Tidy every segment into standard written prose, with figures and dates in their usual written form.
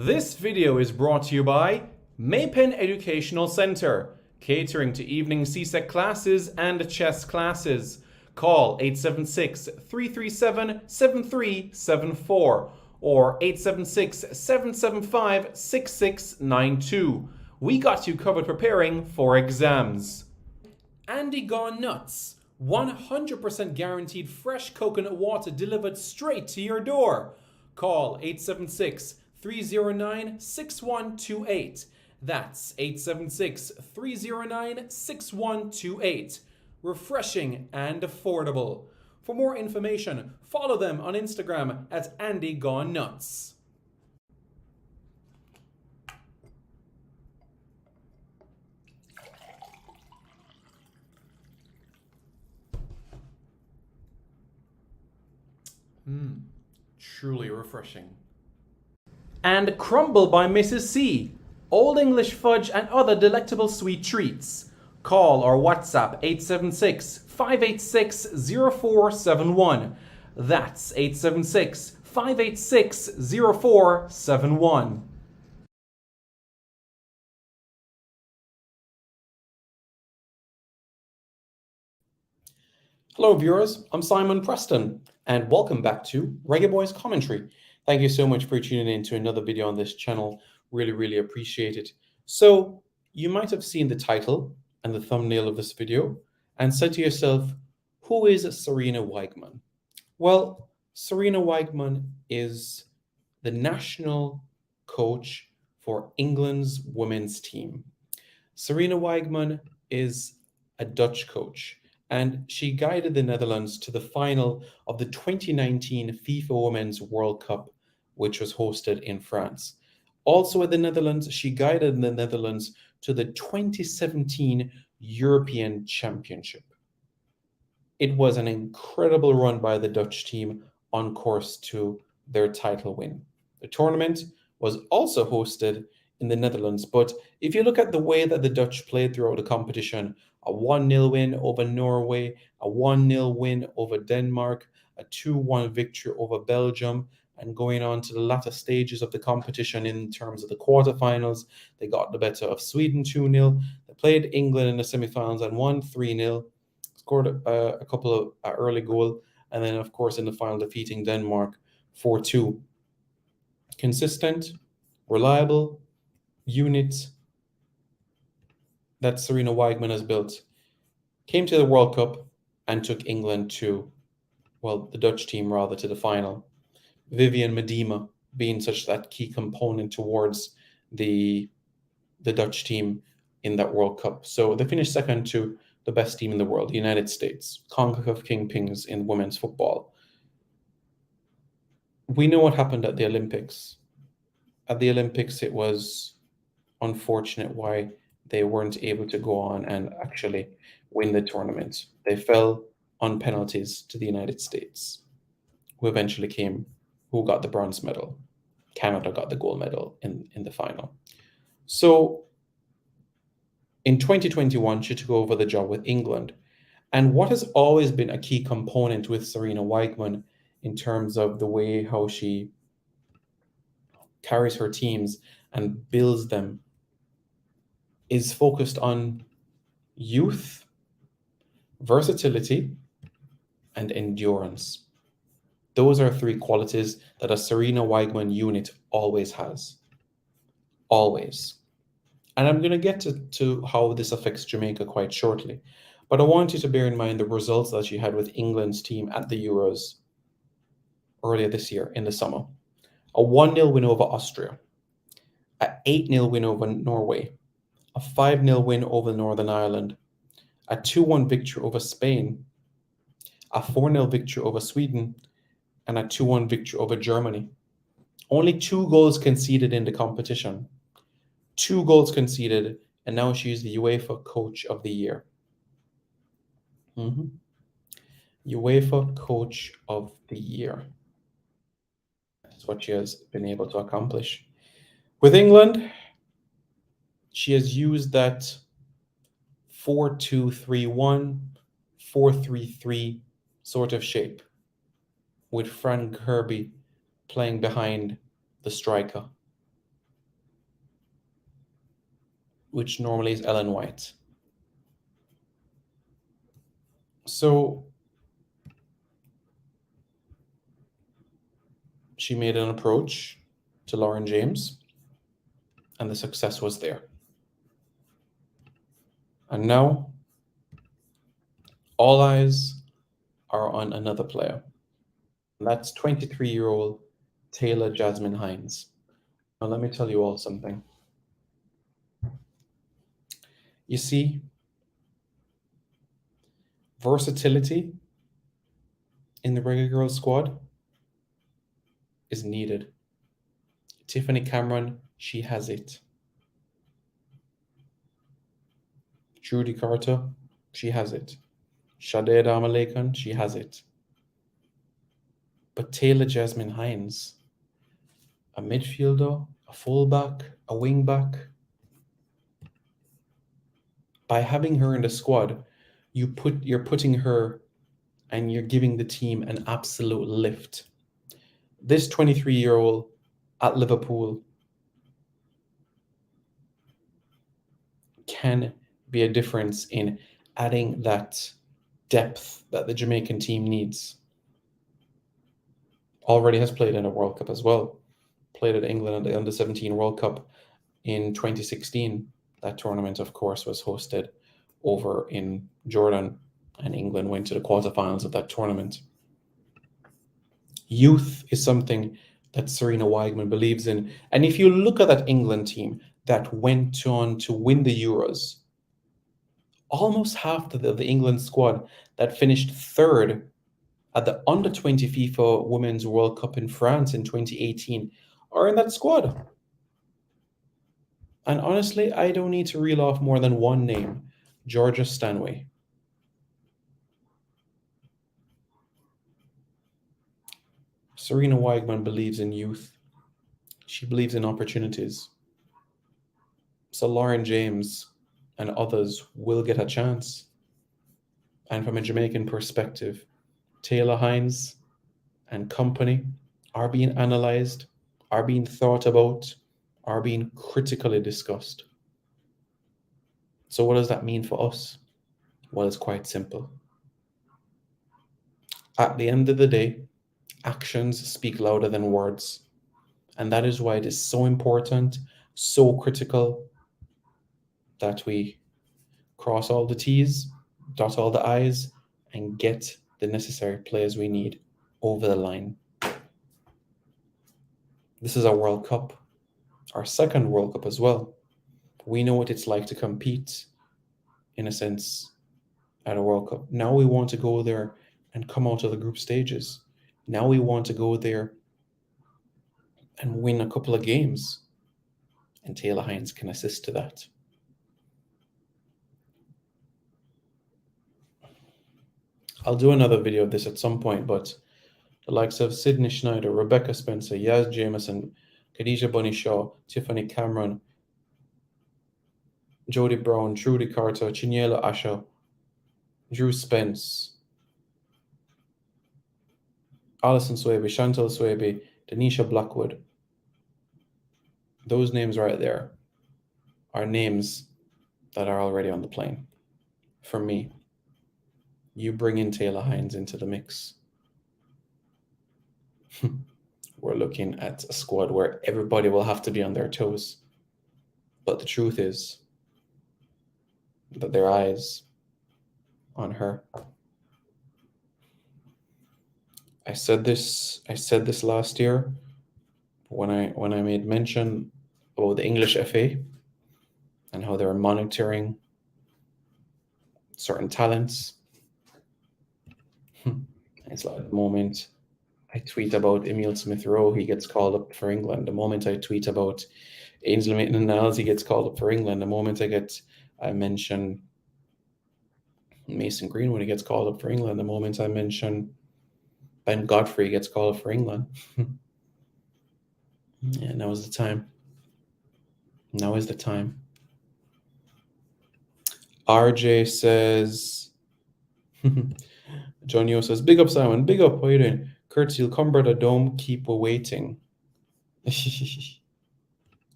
This video is brought to you by Maypen Educational Centre, catering to evening CSEC classes and chess classes. Call 876-337-7374 or 876-775-6692. We got you covered preparing for exams. Andy Gone Nuts. 100% guaranteed fresh coconut water delivered straight to your door. Call 876-309-6128. That's 876-309-6128. Refreshing and affordable. For more information, follow them on Instagram at Andy Gone Nuts. Truly refreshing. And Crumble by Mrs. C. Old English fudge and other delectable sweet treats. Call or WhatsApp 876-586-0471. That's 876-586-0471. Hello viewers, I'm Simon Preston and welcome back to Reggae Boys Commentary. Thank you so much for tuning in to another video on this channel. Really appreciate it. So you might have seen the title and the thumbnail of this video and said to yourself, who is Sarina Wiegman? Well, Sarina Wiegman is the national coach for England's women's team. Sarina Wiegman is a Dutch coach, and she guided the Netherlands to the final of the 2019 FIFA Women's World Cup, which was hosted in France. Also in the Netherlands, she guided the Netherlands to the 2017 European Championship. It was an incredible run by the Dutch team on course to their title win. The tournament was also hosted in the Netherlands, but if you look at the way that the Dutch played throughout the competition, a 1-0 win over Norway, a 1-0 win over Denmark, a 2-1 victory over Belgium, and going on to the latter stages of the competition in terms of the quarterfinals, they got the better of Sweden 2-0. They played England in the semifinals and won 3-0, scored a couple of early goals, and then of course in the final defeating Denmark 4-2. Consistent, reliable unit that Sarina Wiegman has built came to the World Cup and took England to, well, the Dutch team rather, to the final. Vivian Miedema being such that key component towards the Dutch team in that World Cup. So they finished second to the best team in the world, the United States, CONCACAF kingpins in women's football. We know what happened at the Olympics. At the Olympics, it was unfortunate why they weren't able to go on and actually win the tournament. They fell on penalties to the United States, who got the bronze medal. Canada got the gold medal in the final. So in 2021, she took over the job with England. And what has always been a key component with Sarina Wiegman in terms of the way how she carries her teams and builds them is focused on youth, versatility, and endurance. Those are three qualities that a Sarina Wiegman unit always has. Always. And I'm going to get to how this affects Jamaica quite shortly. But I want you to bear in mind the results that she had with England's team at the Euros earlier this year in the summer. A 1-0 win over Austria, a 8-0 win over Norway, a 5-0 win over Northern Ireland, a 2-1 victory over Spain, a 4-0 victory over Sweden, and a 2-1 victory over Germany. Only 2 goals conceded in the competition. 2 goals conceded, and now she's the UEFA Coach of the Year. UEFA Coach of the Year. That's what she has been able to accomplish. With England, she has used that 4-2-3-1, 4-3-3 sort of shape, with Frank Kirby playing behind the striker. which normally is Ellen White. So she made an approach to Lauren James, and the success was there. And now all eyes are on another player. And that's 23-year-old Taylor Jasmine Hines. Now, let me tell you all something. You see, versatility in the Reggae Girls squad is needed. Tiffany Cameron, she has it. Trudy Carter, she has it. Sade Adama-Lakan, she has it. But Taylor Jasmine Hines, a midfielder, a fullback, a wingback, by having her in the squad, you're putting her and you're giving the team an absolute lift. This 23-year-old at Liverpool can be a difference in adding that depth that the Jamaican team needs. Already has played in a World Cup as well. Played at England at the Under-17 World Cup in 2016. That tournament, of course, was hosted over in Jordan, and England went to the quarterfinals of that tournament. Youth is something that Sarina Wiegman believes in. And if you look at that England team that went on to win the Euros, almost half of the England squad that finished third at the Under-20 FIFA Women's World Cup in France in 2018 are in that squad. And honestly, I don't need to reel off more than one name, Georgia Stanway. Sarina Wiegman believes in youth. She believes in opportunities. So Lauren James and others will get a chance. And from a Jamaican perspective, Taylor Hines and company are being analyzed, are being thought about, are being critically discussed. So what does that mean for us? Well, it's quite simple. At the end of the day, actions speak louder than words. And that is why it is so important, so critical that we cross all the T's, dot all the I's, and get the necessary players we need over the line. This is our World Cup, our second World Cup as well. We know what it's like to compete, in a sense, at a World Cup. Now we want to go there and come out of the group stages. Now we want to go there and win a couple of games. And Taylor Hines can assist to that. I'll do another video of this at some point, but the likes of Sydney Schneider, Rebecca Spencer, Yaz Jameson, Khadija Bunny Shaw, Tiffany Cameron, Jodie Brown, Trudy Carter, Chinyela Asha, Drew Spence, Alison Swaby, Chantal Swaby, Denisha Blackwood. Those names right there are names that are already on the plane. For me, you bring in Taylor Hines into the mix. We're looking at a squad where everybody will have to be on their toes. But the truth is that their eyes on her. I said this last year when I made mention about the English FA and how they're monitoring certain talents. It's like the moment I tweet about Emile Smith-Rowe, he gets called up for England. The moment I tweet about Ainsley Maitland-Niles, he gets called up for England. The moment I mention Mason Greenwood, he gets called up for England. The moment I mention Ben Godfrey, he gets called up for England. Yeah, now is the time. Now is the time. RJ says, John Yo says, big up, Simon. Big up. How you doing? Kurt, you'll come, brother. Don't keep waiting.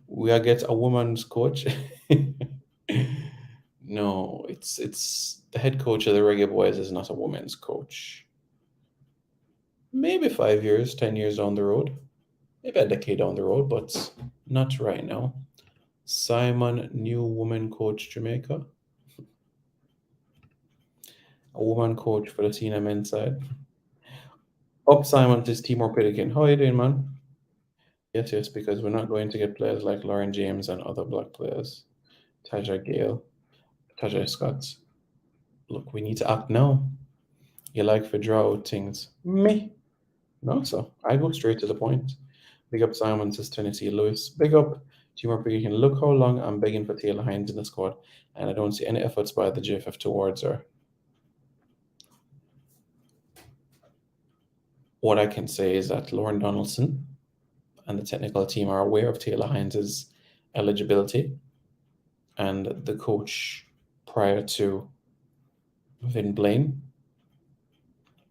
We are get a woman's coach. No, it's the head coach of the Reggae Boys is not a woman's coach. Maybe 5 years, 10 years down the road, maybe a decade down the road, but not right now. Simon, new woman coach Jamaica, a woman coach for the senior men's side. Up Simon, this Timor Pelican. How are you doing, man? Yes, yes, because we're not going to get players like Lauren James and other black players. Taja Gale, Taja Scott. Look, we need to act now. You like for draw out things. Me? No, so I go straight to the point. Big up Simon, says Tennessee Lewis. Big up Timor Pelican. Look how long I'm begging for Taylor Hines in the squad, and I don't see any efforts by the JFF towards her. What I can say is that Lauren Donaldson and the technical team are aware of Taylor Hines's eligibility, and the coach prior to Vin Blaine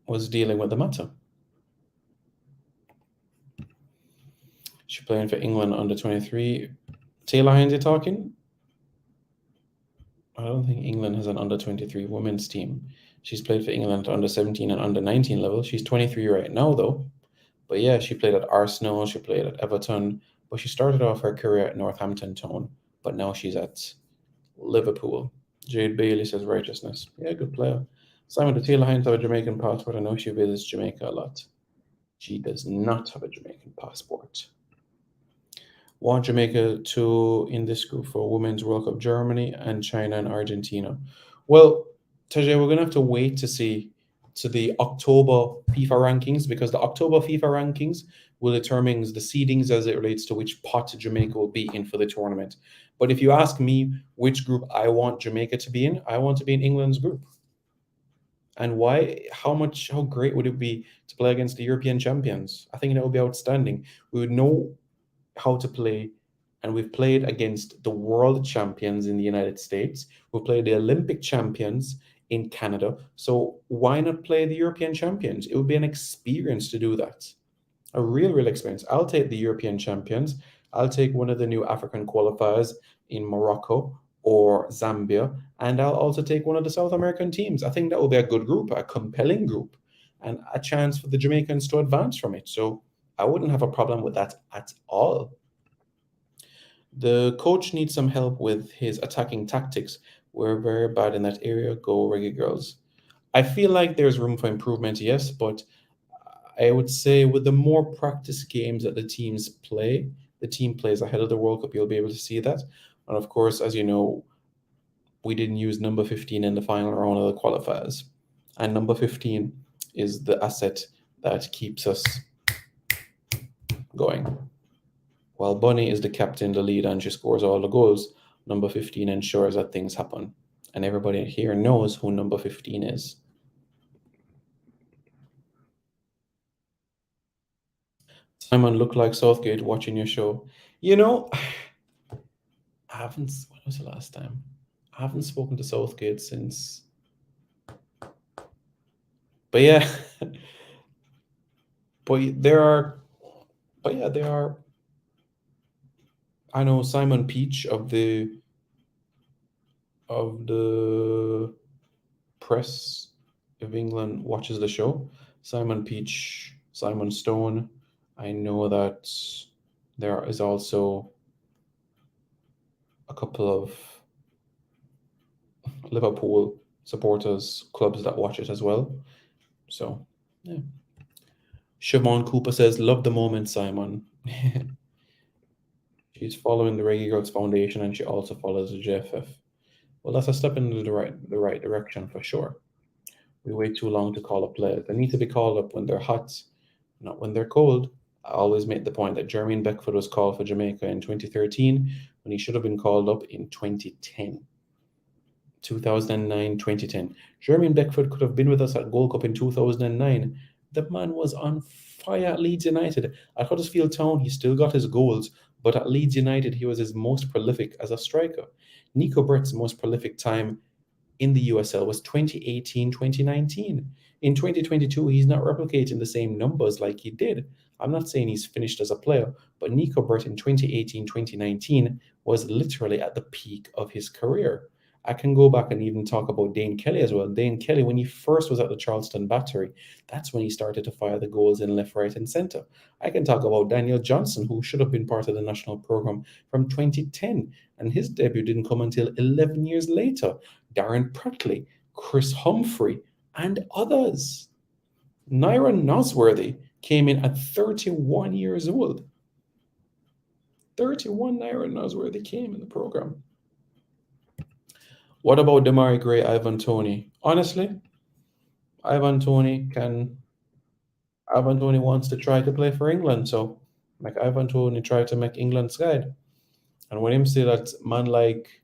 was dealing with the matter. She's playing for England under 23. Taylor Hines, you talking? I don't think England has an under 23 women's team. She's played for England at under 17 and under 19 level. She's 23 right now, though. But yeah, she played at Arsenal, she played at Everton, but she started off her career at Northampton Town, but now she's at Liverpool. Jade Bailey says righteousness. Yeah, good player. Simon, the Taylor Hines have a Jamaican passport. I know she visits Jamaica a lot. She does not have a Jamaican passport. Want Jamaica to in this group for Women's World Cup, Germany and China and Argentina. Well, Tajay, we're gonna have to wait to see to the October FIFA rankings because the October FIFA rankings will determine the seedings as it relates to which pot Jamaica will be in for the tournament. But if you ask me which group I want Jamaica to be in, I want to be in England's group. And why? How great would it be to play against the European champions? I think that would be outstanding. We would know how to play, and we've played against the world champions in the United States. We've played the Olympic champions in Canada. So why not play the European champions? It would be an experience to do that. A real experience. I'll take the European champions. I'll take one of the new African qualifiers in Morocco or Zambia, and I'll also take one of the South American teams. I think that will be a good group, a compelling group, and a chance for the Jamaicans to advance from it. So I wouldn't have a problem with that at all. The coach needs some help with his attacking tactics. We're very bad in that area. Go Reggae Girls. I feel like there's room for improvement, yes, but I would say with the more practice games that the team plays ahead of the World Cup, you'll be able to see that. And of course, as you know, we didn't use number 15 in the final round of the qualifiers. And number 15 is the asset that keeps us going. While Bunny is the captain, the leader, and she scores all the goals, number 15 ensures that things happen. And everybody here knows who number 15 is. Simon looked like Southgate watching your show. You know, I haven't, when was the last time? I haven't spoken to Southgate since. But yeah, there are. I know Simon Peach of the press of England watches the show. Simon Peach, Simon Stone. I know that there is also a couple of Liverpool supporters clubs that watch it as well. So yeah. Siobhan Cooper says, "Love the moment, Simon." She's following the Reggae Girls Foundation and she also follows the JFF. Well, that's a step in the right direction for sure. We wait too long to call up players. They need to be called up when they're hot, not when they're cold. I always make the point that Jermaine Beckford was called for Jamaica in 2013 when he should have been called up in 2010. 2009, 2010. Jermaine Beckford could have been with us at Gold Cup in 2009. The man was on fire at Leeds United. At Huddersfield Town, he still got his goals, but at Leeds United, he was his most prolific as a striker. Nico Brett's most prolific time in the USL was 2018, 2019. In 2022, he's not replicating the same numbers like he did. I'm not saying he's finished as a player, but Nico Burt in 2018, 2019 was literally at the peak of his career. I can go back and even talk about Dane Kelly as well. Dane Kelly, when he first was at the Charleston Battery, that's when he started to fire the goals in left, right, and center. I can talk about Daniel Johnson, who should have been part of the national program from 2010, and his debut didn't come until 11 years later. Darren Pratley, Chris Humphrey, and others. Naira Nosworthy came in at 31 years old. 31 Naira Nosworthy came in the program. What about Damari Gray, Ivan Toney? Honestly, Ivan Toney can. Ivan Toney wants to try to play for England, so like Ivan Toney tried to make England side. And when him say that man like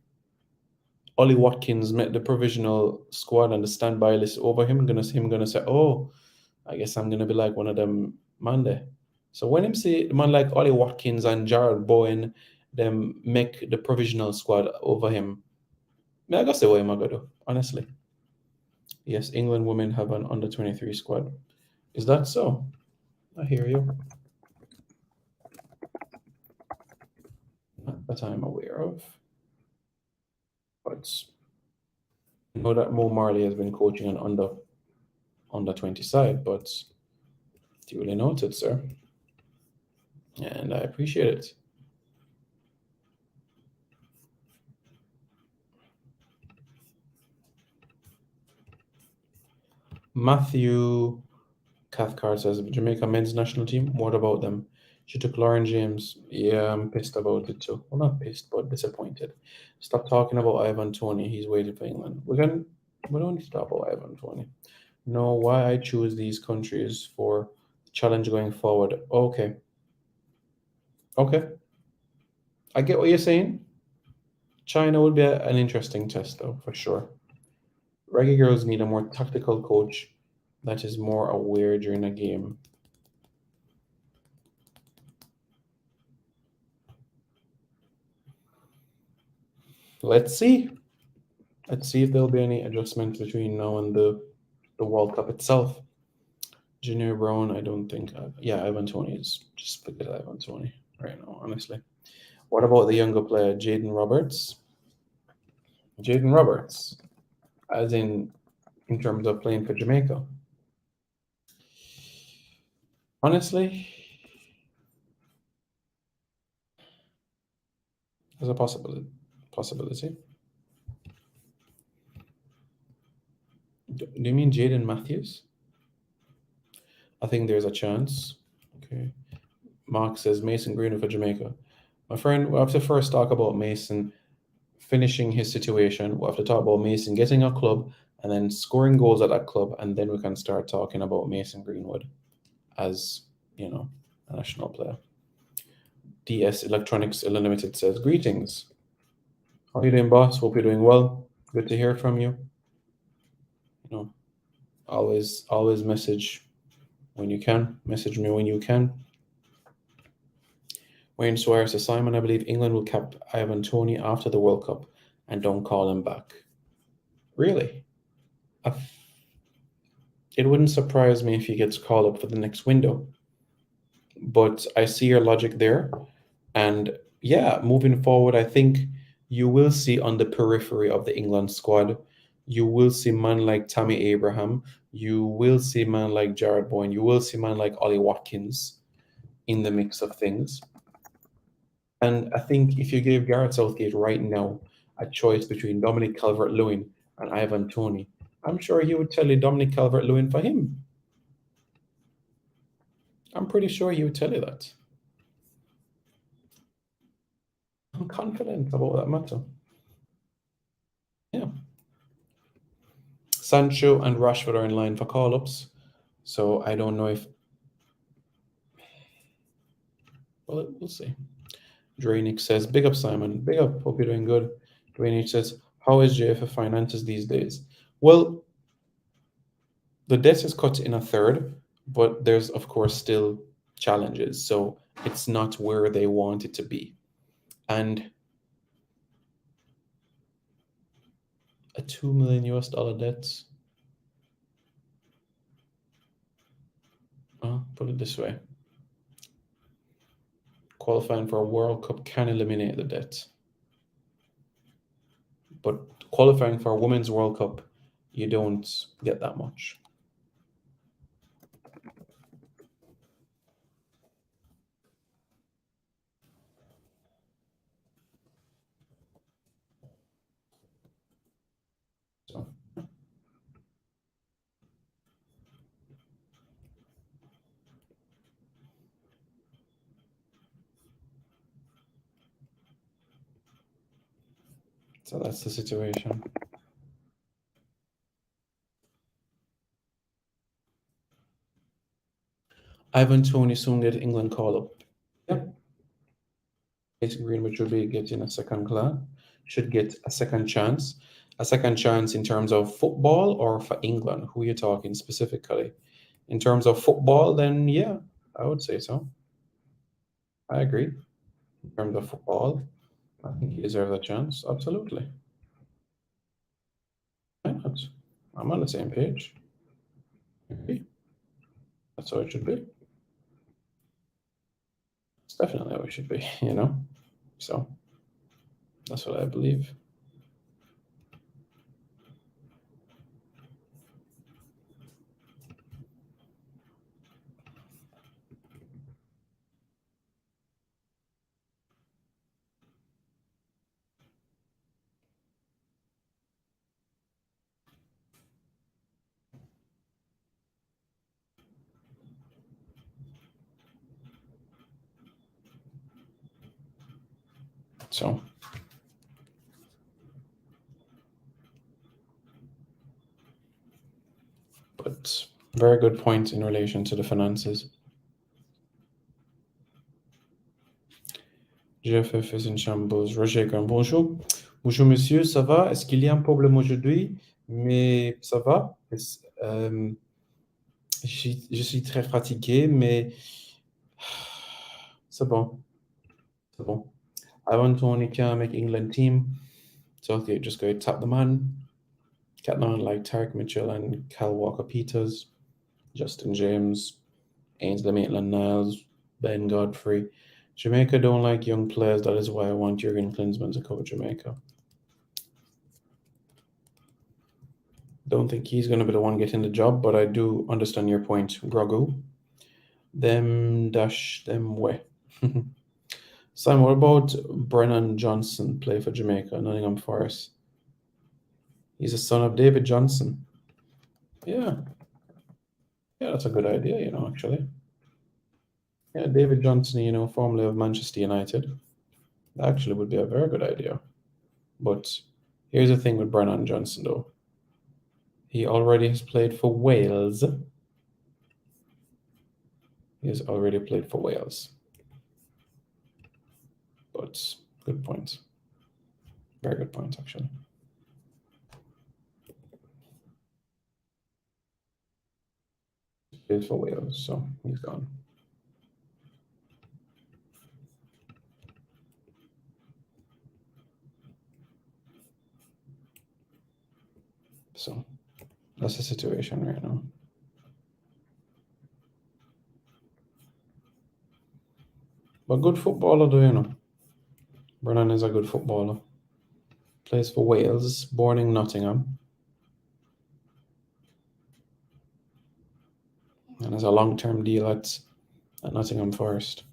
Ollie Watkins met the provisional squad and the standby list over him gonna say, oh, I guess I'm gonna be like one of them man there. So when him see the man like Ollie Watkins and Jared Bowen them make the provisional squad over him, I gotta say what am I gonna do, honestly. Yes, England women have an under 23 squad. Is that so? I hear you. Not that I'm aware of. But I know that Mo Marley has been coaching an under 20 side, but duly noted, sir. And I appreciate it. Matthew Cathcart says Jamaica men's national team. What about them? She took Lauren James. Yeah, I'm pissed about it too. Well, not pissed, but disappointed. Stop talking about Ivan Toney. He's waiting for England. We don't need to talk about Ivan Toney. No, why I choose these countries for challenge going forward. Okay. Okay. I get what you're saying. China would be an interesting test, though, for sure. Reggae girls need a more tactical coach that is more aware during a game. Let's see. Let's see if there'll be any adjustments between now and the World Cup itself. Junior Brown, I don't think. Yeah, Ivan Toney is just forget Ivan Toney right now, honestly. What about the younger player, Jaden Roberts? Jaden Roberts, as in terms of playing for Jamaica. Honestly, there's a possibility. Do you mean Jaden Matthews? I think there's a chance. Okay. Mark says Mason Greenwood for Jamaica. My friend, we have to first talk about Mason finishing his situation. We'll have to talk about Mason getting a club and then scoring goals at that club, and then we can start talking about Mason Greenwood as, a national player. DS Electronics Unlimited says, greetings. How are you doing, boss? Hope you're doing well. Good to hear from you. Always message when you can. Message me when you can. Wayne Swire says, Simon, I believe England will cap Ivan Toney after the World Cup and don't call him back. Really? It wouldn't surprise me if he gets called up for the next window. But I see your logic there. And yeah, moving forward, I think you will see on the periphery of the England squad, you will see man like Tammy Abraham, you will see man like Jared Bowen, you will see man like Ollie Watkins in the mix of things. And I think if you gave Gareth Southgate right now a choice between Dominic Calvert-Lewin and Ivan Toney, I'm sure he would tell you Dominic Calvert-Lewin for him. I'm pretty sure he would tell you that. I'm confident about that matter. Yeah. Sancho and Rashford are in line for call-ups. So I don't know if... Well, we'll see. Drainic says, big up, Simon. Big up. Hope you're doing good. Drainic says, how is JFF finances these days? Well, the debt is cut in a third, but there's, of course, still challenges. So it's not where they want it to be. And a $2 million debt. Put it this way. Qualifying for a World Cup can eliminate the debt. But qualifying for a Women's World Cup, you don't get that much. So, so that's the situation. Ivan Toney soon get England call up. Yep. Mason Greenwood should be getting a second class, should get a second chance. A second chance in terms of football or for England? Who are you talking specifically? In terms of football, then yeah, I would say so. I agree. In terms of football, I think he deserves a chance. Absolutely. Why not? I'm on the same page. Agree. That's how it should be. It's definitely how it should be, you know? So that's what I believe. So, but very good point in relation to the finances. GFF est in shambles. Roger, bonjour. Bonjour, monsieur, ça va? Est-ce qu'il y a un problème aujourd'hui? Mais ça va? Je suis très fatigué, mais c'est bon. C'est bon. Ivan Toney can't make England team. So, okay, just go tap the man. Getting on like Tarek Mitchell and Cal Walker Peters, Justin James, Ainsley Maitland-Niles, Ben Godfrey. Jamaica don't like young players. That is why I want Jurgen Klinsmann to coach Jamaica. Don't think he's going to be the one getting the job, but I do understand your point, Grogu. Them dash them way. Sam, what about Brennan Johnson play for Jamaica, Nottingham Forest? He's a son of David Johnson. Yeah. Yeah, that's a good idea, actually. Yeah, David Johnson, formerly of Manchester United. That actually would be a very good idea. But here's the thing with Brennan Johnson, though. He already has played for Wales. He has already played for Wales. But good point. Very good point, actually. He plays for Wales, so he's gone. So that's the situation right now. But good footballer, do you know? Brennan is a good footballer. Plays for Wales, born in Nottingham. And has a long-term deal at Nottingham Forest.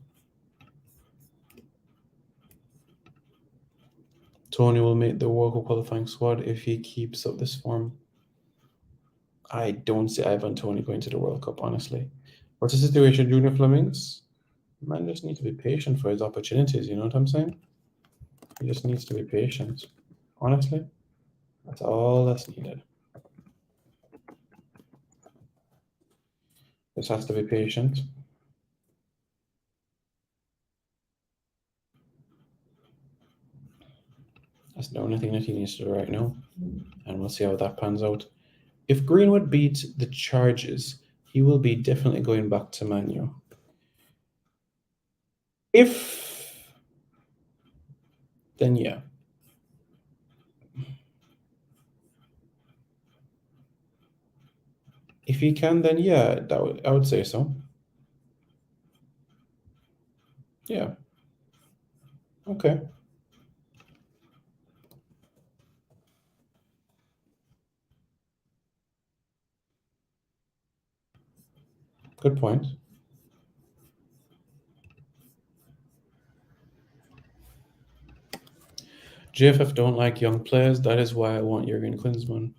Tony will make the World Cup qualifying squad if he keeps up this form. I don't see Ivan Toney going to the World Cup, honestly. What's the situation, Junior Flemings? Man just needs to be patient for his opportunities, you know what I'm saying? He just needs to be patient. Honestly, that's all that's needed. Just has to be patient. That's the only thing that he needs to do right now. And we'll see how that pans out. If Greenwood beats the Chargers, he will be definitely going back to Man U. Then yeah. If he can, then yeah, I would say so. Yeah. Okay, good point. JFF don't like young players. That is why I want Jurgen Klinsmann.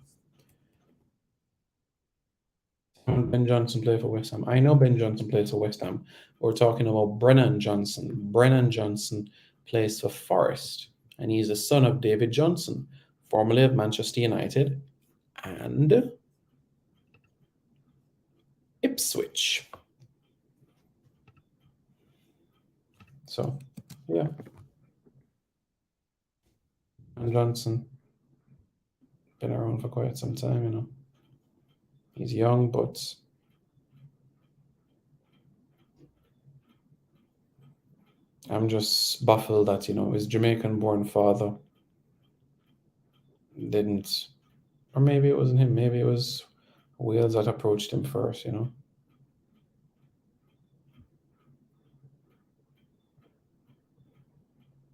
Ben Johnson played for West Ham. I know Ben Johnson plays for West Ham. We're talking about Brennan Johnson. Brennan Johnson plays for Forest, and he's the son of David Johnson, formerly of Manchester United and Ipswich. So, yeah, Ben Johnson been around for quite some time, you know. He's young, but I'm just baffled that, his Jamaican-born father didn't, or maybe it wasn't him. Maybe it was Wales that approached him first.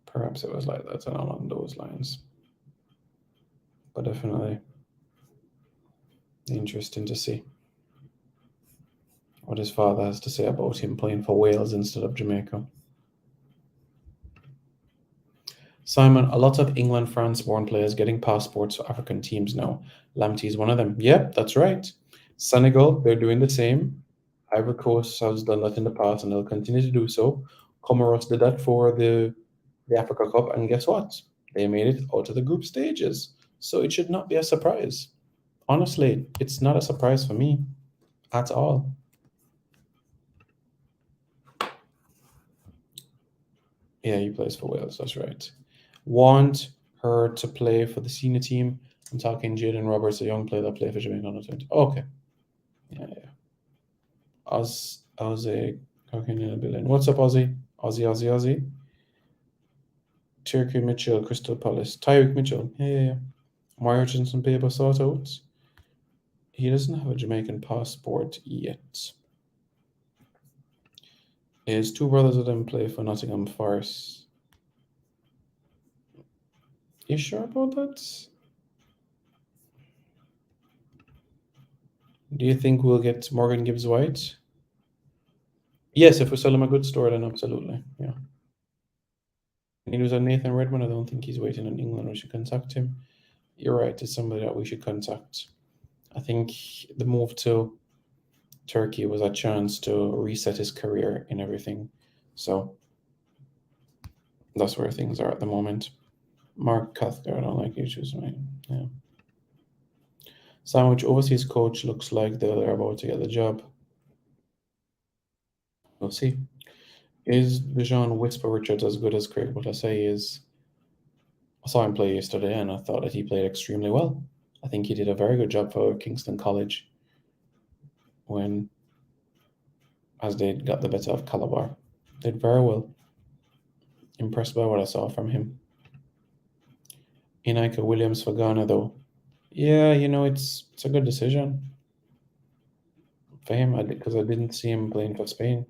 Perhaps it was like that and along those lines. But definitely interesting to see what his father has to say about him playing for Wales instead of Jamaica. Simon, a lot of England, France born players getting passports for African teams now. Lamptey is one of them. Yep, that's right. Senegal, they're doing the same. Ivory Coast has done that in the past and they'll continue to do so. Comoros did that for the Africa Cup, and guess what? They made it out of the group stages. So it should not be a surprise. Honestly, it's not a surprise for me at all. Yeah, he plays for Wales, that's right. Want her to play for the senior team. I'm talking Jaden Roberts, a young player that played for Jamaica under 20. Okay. Yeah, yeah. Ozzy talking in a billion. What's up, Ozzy? Ozzy. Turkey Mitchell, Crystal Palace. Tyreek Mitchell. Yeah, yeah, yeah. Mario Hutchinson paper sort out. He doesn't have a Jamaican passport yet. His two brothers of them play for Nottingham Forest. You sure about that? Do you think we'll get Morgan Gibbs White? Yes, if we sell him a good store, then absolutely. Yeah. He was on Nathan Redmond. I don't think he's waiting in England. We should contact him. You're right. It's somebody that we should contact. I think the move to Turkey was a chance to reset his career and everything. So that's where things are at the moment. Mark Cathcart, I don't like you choosing me. Yeah. Sandwich overseas coach looks like they're about to get the job. We'll see. Is Dijon Whisper Richards as good as Craig say is? I saw him play yesterday and I thought that he played extremely well. I think he did a very good job for Kingston College when as they got the better of Calabar. Did very well. Impressed by what I saw from him. Inaika Williams for Ghana though. Yeah, it's a good decision for him because I didn't see him playing for Spain.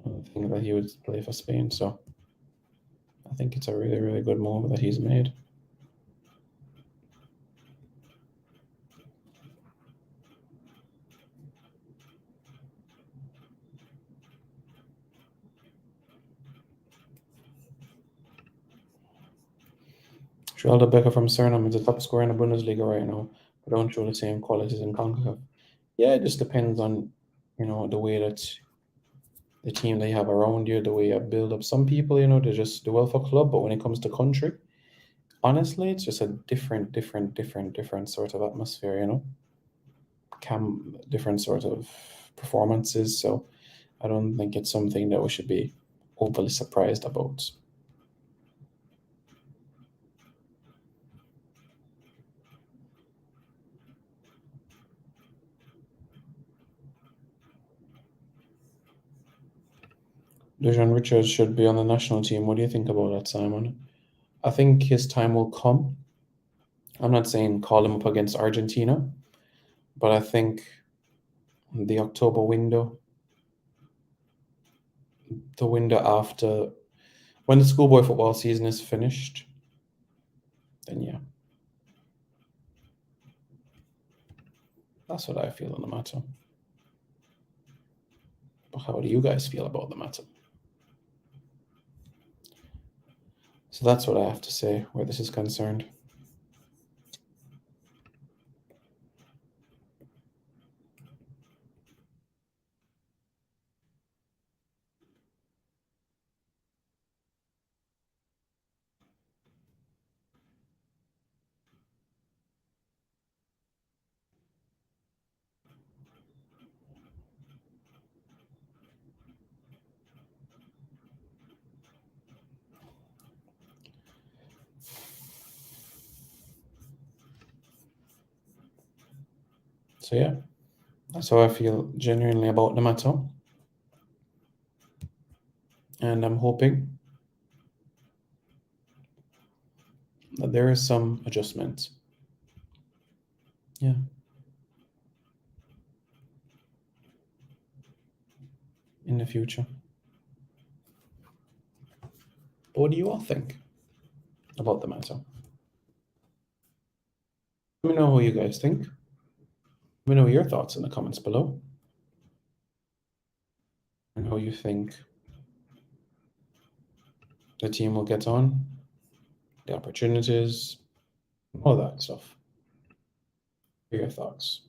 I don't think that he would play for Spain, so I think it's a really, really good move that he's made. Shelter Becker from Suriname is the top scorer in the Bundesliga right now, but don't show the same qualities in CONCACAF. Yeah, it just depends on, the way that the team they have around you, the way you build up. Some people, they just do well for club, but when it comes to country, honestly, it's just a different sort of atmosphere. Different sort of performances. So I don't think it's something that we should be overly surprised about. Dejan Richards should be on the national team. What do you think about that, Simon? I think his time will come. I'm not saying call him up against Argentina, but I think the October window, the window after When the schoolboy football season is finished, then yeah. That's what I feel on the matter. But how do you guys feel about the matter? So that's what I have to say where this is concerned. So yeah, that's how I feel genuinely about the matter. And I'm hoping that there is some adjustment. Yeah. In the future. But what do you all think about the matter? Let me know what you guys think. Let me know your thoughts in the comments below. And how you think the team will get on, the opportunities, all that stuff. Your thoughts.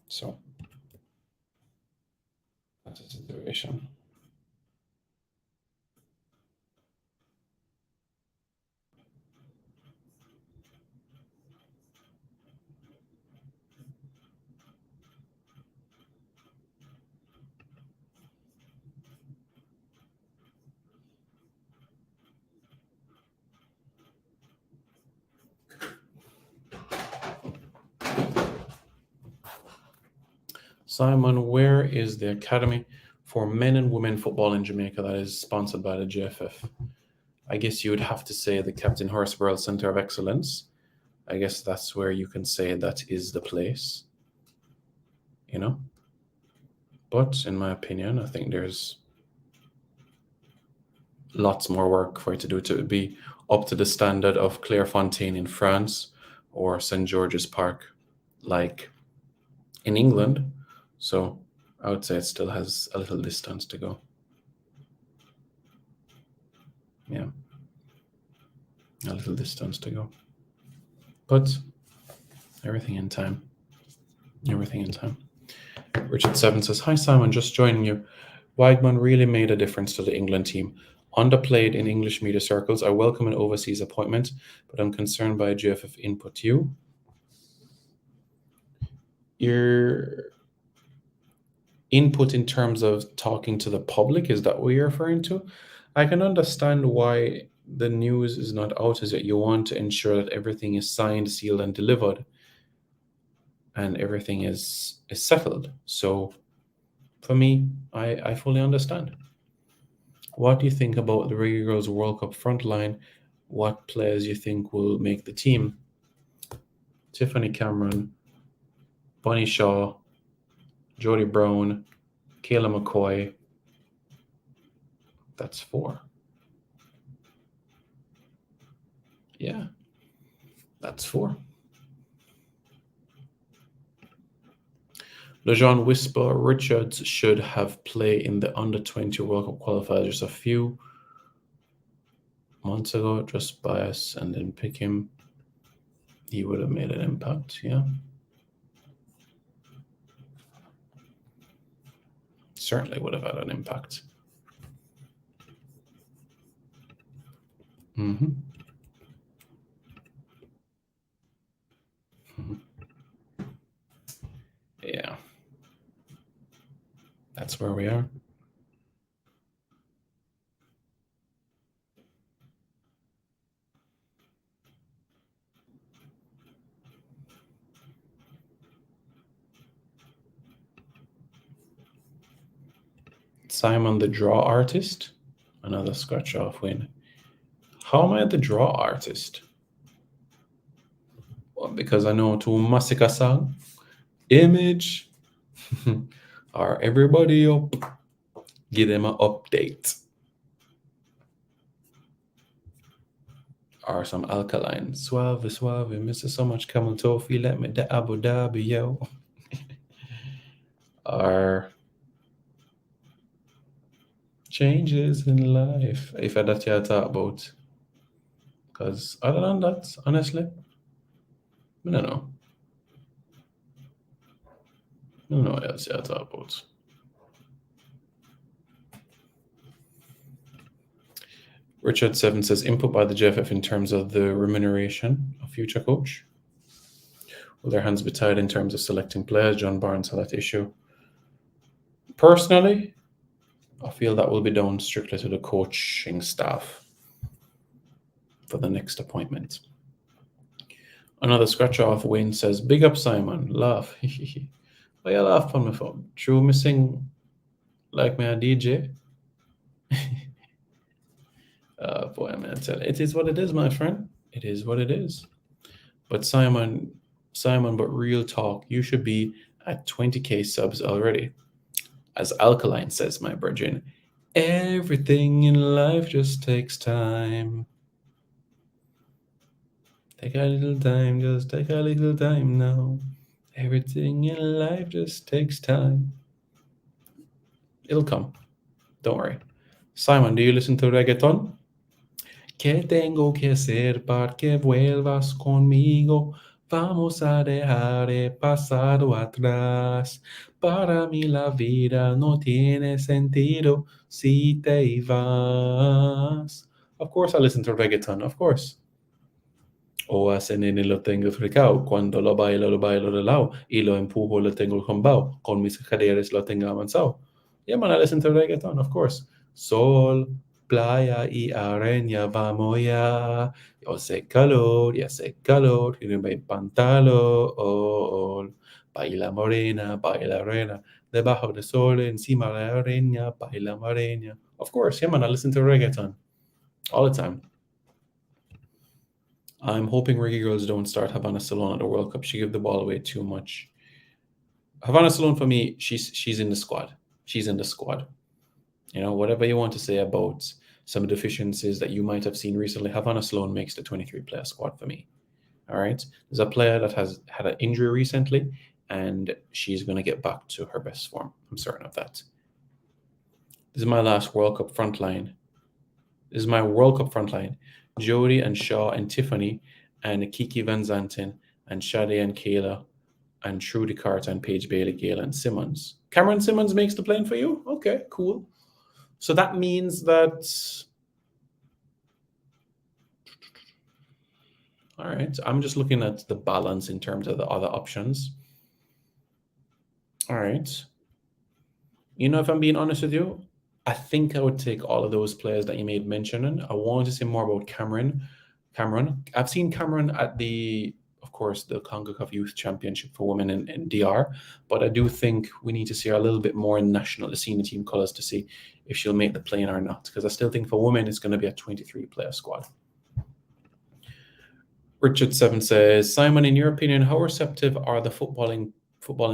So that's the situation. Simon, where is the academy for men and women football in Jamaica that is sponsored by the GFF? I guess you would have to say the Captain Horsburgh Center of Excellence. I guess that's where you can say that is the place, you know? But in my opinion, I think there's lots more work for it to do to be up to the standard of Clairefontaine in France or St. George's Park, like in England. So I would say it still has a little distance to go. Yeah, a little distance to go. But everything in time. Everything in time. Richard Seven says, "Hi Simon, just joining you. Wiegman really made a difference to the England team. Underplayed in English media circles. I welcome an overseas appointment, but I'm concerned by GFF input. Your input in terms of talking to the public, is that what you're referring to? I can understand why the news is not out as yet. You want to ensure that everything is signed, sealed, and delivered, and everything is settled. So for me, I fully understand. What do you think about the Reggae Girls World Cup frontline? What players you think will make the team? Tiffany Cameron, Bunny Shaw, Jodie Brown, Kayla McCoy. That's 4. Yeah, that's 4. Lejean Whisper, Richards should have played in the under-20 World Cup qualifiers just a few months ago. Just bias and then pick him. He would have made an impact, yeah. Certainly would have had an impact. Mm-hmm. Yeah. That's where we are. Simon the Draw Artist, another scratch off win. How am I the draw artist? Well, because I know to Masika song, image, or everybody up, give them an update. Or some alkaline. Suave, suave, Mr. So much camel toffee, let me the Abu Dhabi, yo. Or changes in life, if I that you talk about. Because other than that, honestly, I don't know. I don't know what else you talk about. Richard Seven says input by the JFF in terms of the remuneration of future coach. Will their hands be tied in terms of selecting players? John Barnes had that issue. Personally, I feel that will be down strictly to the coaching staff for the next appointment. Another scratch off Wayne says, big up Simon, laugh. Why you laugh on my phone? True missing like me a DJ? Boy, I'm gonna tell you, it is what it is, my friend. It is what it is. But Simon, but real talk, you should be at 20k subs already. As Alkaline says, my brethren, everything in life just takes time. Take a little time, just take a little time now. Everything in life just takes time. It'll come. Don't worry. Simon, do you listen to reggaeton? ¿Qué tengo que hacer para que vuelvas conmigo? Vamos a dejar el pasado atrás. Para mí la vida no tiene sentido si te vas. Of course I listen to reggaeton, of course. O ese nene lo tengo fricao, cuando lo bailo de lado, y lo empujo lo tengo combao, con mis caderas lo tengo avanzado. Yeah, man, I listen to reggaeton, of course. Sol, playa y arena, vamos ya. Yo sé calor, ya sé calor, y mi pantalón. Baila morena, baila arena, debajo del sol, encima de la arena, baila morena. Of course, yeah, man, I listen to reggaeton all the time. I'm hoping Reggae Girls don't start Havana Salon at the World Cup. She give the ball away too much. Havana Salon for me, she's in the squad. She's in the squad. You know, whatever you want to say about some deficiencies that you might have seen recently, Havana Salon makes the 23-player squad for me. All right. There's a player that has had an injury recently, and she's going to get back to her best form. I'm certain of that. This is my last World Cup frontline. This is my World Cup frontline. Jody and Shaw and Tiffany and Kiki Van Zanten and Shade and Kayla and Trudy Carter and Paige Bailey, Gale and Simmons. Cameron Simmons makes the plane for you? Okay, cool. So that means that... All right, I'm just looking at the balance in terms of the other options. All right. You know, if I'm being honest with you, I think I would take all of those players that you made mention. I want to say more about Cameron. I've seen Cameron at of course, the CONCACAF Youth Championship for women in DR, but I do think we need to see her a little bit more in the senior team colours to see if she'll make the plane or not, because I still think for women it's going to be a 23-player squad. Richard Seven says, Simon, in your opinion, how receptive are the footballing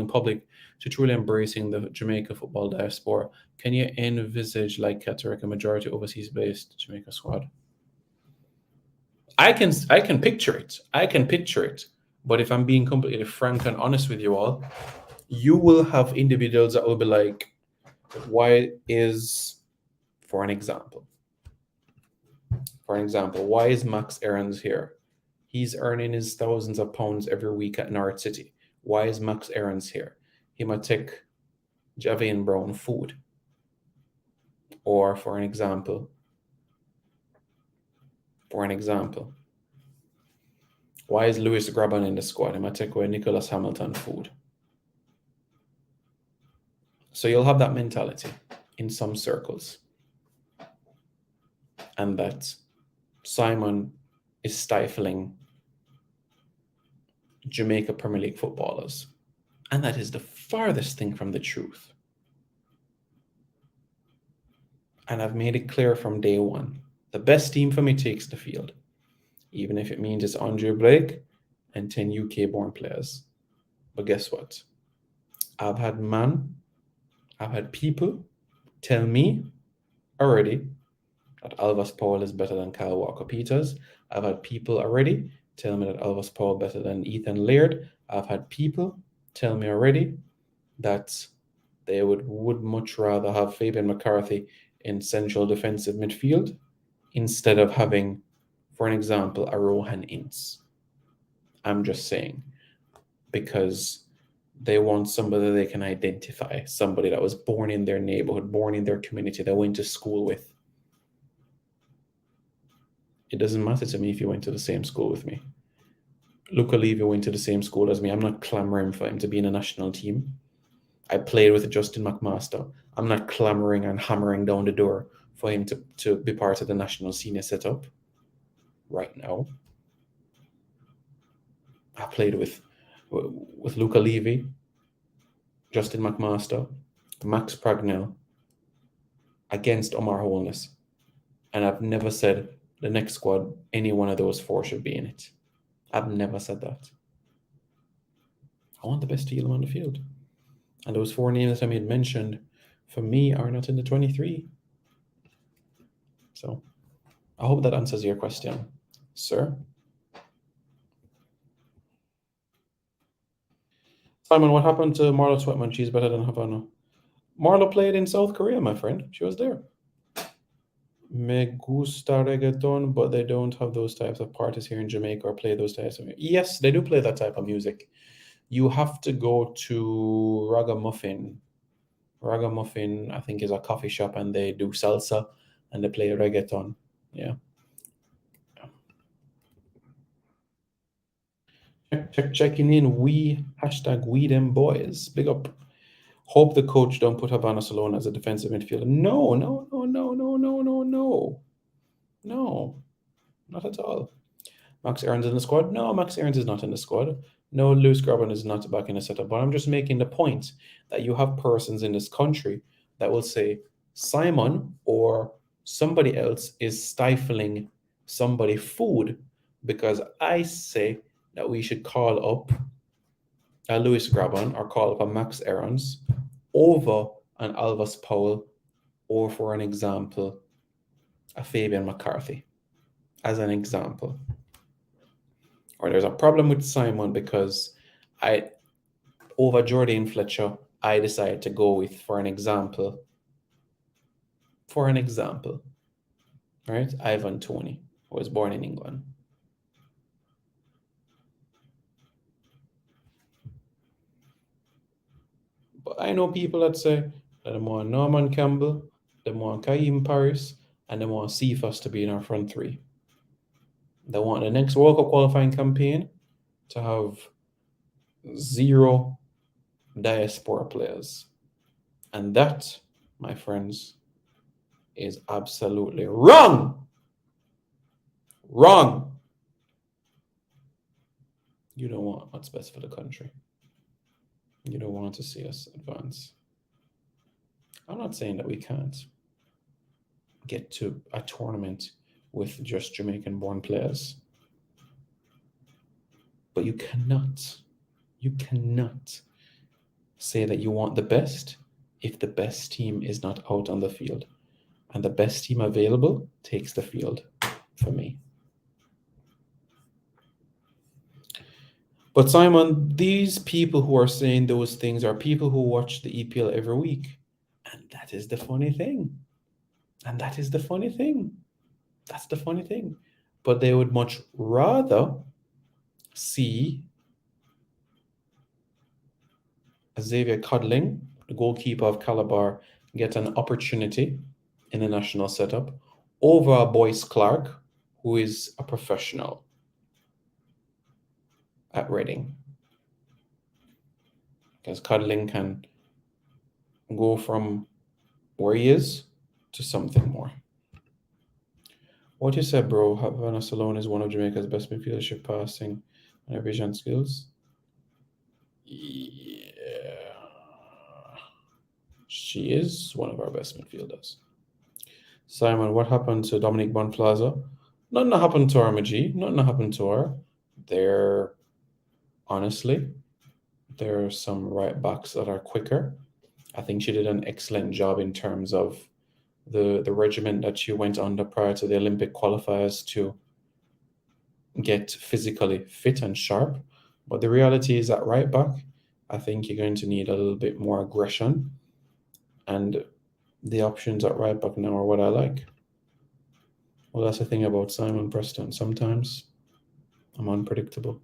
public to truly embracing the Jamaica football diaspora? Can you envisage, like Qatar, a majority overseas-based Jamaica squad? I can picture it. But if I'm being completely frank and honest with you all, you will have individuals that will be like, why is, for example, why is Max Aarons here? He's earning his thousands of pounds every week at Norwich City. Why is Max Aarons here? He might take Javian Brown food. Or for an example, why is Lewis Graban in the squad? He might take away Nicholas Hamilton food. So you'll have that mentality in some circles. And that Simon is stifling Jamaica Premier League footballers. And that is the farthest thing from the truth. And I've made it clear from day one The best team for me takes the field, even if it means it's Andre Blake and 10 UK-born players. But guess what? I've had people tell me already that Alvas Powell is better than Kyle Walker-Peters. I've had people already tell me that Alvas Powell better than Ethan Laird. I've had people tell me already that they would much rather have Fabian McCarthy in central defensive midfield instead of having, for an example, a Rohan Ince. I'm just saying, because they want somebody they can identify, somebody that was born in their neighborhood, born in their community, that went to school with. It doesn't matter to me if you went to the same school with me. Luca Levy went to the same school as me. I'm not clamoring for him to be in a national team. I played with Justin McMaster. I'm not clamoring and hammering down the door for him to be part of the national senior setup right now. I played with Luca Levy, Justin McMaster, Max Pragnell against Omar Holness. And I've never said the next squad, any one of those four should be in it. I've never said that. I want the best team on the field. And those four names that I made mentioned, for me, are not in the 23. So I hope that answers your question, sir. Simon, what happened to Marlo Twetman? She's better than Havana. Marlo played in South Korea, my friend. She was there. Me gusta reggaeton, but they don't have those types of parties here in Jamaica or play those types of music. Yes, they do play that type of music. You have to go to Ragamuffin. Ragamuffin, I think, is a coffee shop, and they do salsa and they play reggaeton. Yeah. Checking in. We them boys. Big up. Hope the coach don't put Havana Salona as a defensive midfielder. No, not at all. Max Aarons in the squad? No, Max Aarons is not in the squad. No, Lewis Graben is not back in the setup. But I'm just making the point that you have persons in this country that will say Simon or somebody else is stifling somebody food because I say that we should call up a Lewis Graben or call up a Max Aarons over an Alvas Powell or, for an example, a Fabian McCarthy, as an example. Or there's a problem with Simon because over Jordan Fletcher, I decided to go with, for an example, right, Ivan Toney, who was born in England. But I know people that say that they want Norman Campbell, they want Kaim Paris, and they want Cephas to be in our front three. They want the next World Cup qualifying campaign to have 0 diaspora players. And that, my friends, is absolutely wrong. Wrong. You don't want what's best for the country. You don't want to see us advance. I'm not saying that we can't get to a tournament with just Jamaican-born players. But you cannot say that you want the best if the best team is not out on the field. And the best team available takes the field for me. But Simon, these people who are saying those things are people who watch the EPL every week. And that is the funny thing. That's the funny thing. But they would much rather see Xavier Codling, the goalkeeper of Calabar, get an opportunity in the national setup over Boyce Clark, who is a professional at Reading. Because Codling can go from where he is to something more. What you said, bro, Havana Salone is one of Jamaica's best midfielders, passing and vision skills. Yeah. She is one of our best midfielders. Simon, what happened to Dominique Bonplaza? Nothing happened to her, Maji. Nothing happened to her. There, honestly, there are some right backs that are quicker. I think she did an excellent job in terms of the regiment that she went under prior to the Olympic qualifiers to get physically fit and sharp. But the reality is that right back, I think you're going to need a little bit more aggression. And the options at right back now are what I like. Well, that's the thing about Simon Preston. Sometimes I'm unpredictable.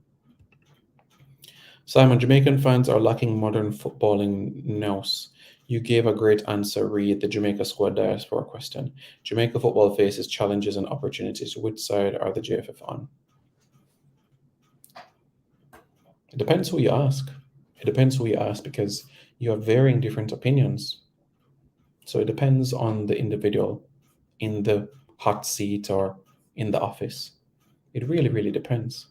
Simon, Jamaican fans are lacking modern footballing nous. You gave a great answer. Read the Jamaica squad diaspora question. Jamaica football faces challenges and opportunities. Which side are the JFF on? It depends who you ask. It depends who you ask because you have varying different opinions. So it depends on the individual in the hot seat or in the office. It really, really depends.